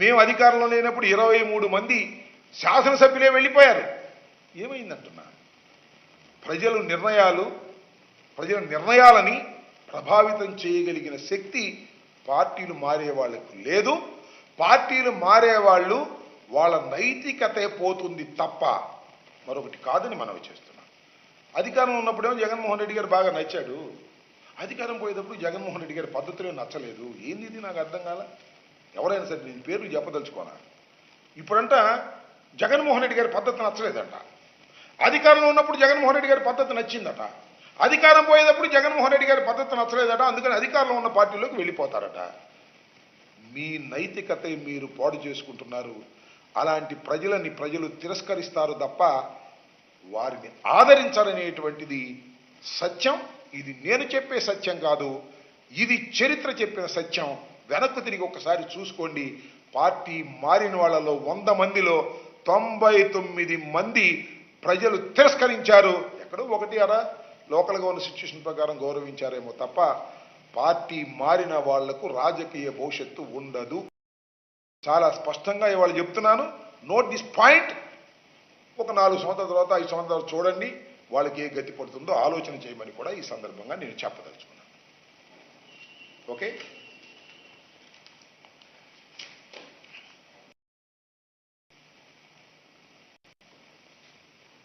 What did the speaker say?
మేము అధికారంలో లేనప్పుడు 23 మంది శాసనసభ్యులే వెళ్ళిపోయారు. ఏమైందంటున్నా? ప్రజల నిర్ణయాలని ప్రభావితం చేయగలిగిన శక్తి పార్టీలు మారే వాళ్ళకు లేదు. పార్టీలు మారేవాళ్ళు వాళ్ళ నైతికతే పోతుంది తప్ప మరొకటి కాదని మనవి చేస్తున్నాం. అధికారంలో ఉన్నప్పుడేమో జగన్మోహన్ రెడ్డి గారు బాగా నచ్చాడు. అధికారం పోయేటప్పుడు జగన్మోహన్ రెడ్డి గారి పద్ధతులే నచ్చలేదు. ఏంది ఇది నాకు అర్థం కాల. ఎవరైనా సరే నేను పేర్లు చెప్పదలుచుకోనా. ఇప్పుడంట జగన్మోహన్ రెడ్డి గారి పద్ధతి నచ్చలేదంట. అధికారంలో ఉన్నప్పుడు జగన్మోహన్ రెడ్డి గారి పద్ధతి నచ్చిందట. అధికారం పోయేటప్పుడు జగన్మోహన్ రెడ్డి గారి పద్ధతి నచ్చలేదట. అందుకని అధికారంలో ఉన్న పార్టీలోకి వెళ్ళిపోతారట. మీ నైతికత మీరు పాడు చేసుకుంటున్నారు. అలాంటి ప్రజలని ప్రజలు తిరస్కరిస్తారు తప్ప వారిని ఆదరించాలనేటువంటిది సత్యం. ఇది నేను చెప్పే సత్యం కాదు, ఇది చరిత్ర చెప్పిన సత్యం. వెనక్కు తిరిగి ఒకసారి చూసుకోండి. పార్టీ మారిన వాళ్ళలో 100 మందిలో 99 మంది ప్రజలు తిరస్కరించారు. ఎక్కడో ఒకటి అలా లోకల్గా ఉన్న సిచ్యువేషన్ ప్రకారం గౌరవించారేమో తప్ప పార్టీ మారిన వాళ్లకు రాజకీయ భవిష్యత్తు ఉండదు. చాలా స్పష్టంగా ఇవాళ చెప్తున్నాను. Note this point. ఒక 4 సంవత్సరాల తర్వాత 5 సంవత్సరాలు చూడండి, వాళ్ళకి ఏ గతి పడుతుందో ఆలోచన చేయమని కూడా ఈ సందర్భంగా నేను చెప్పదలుచుకున్నాను. ఓకే.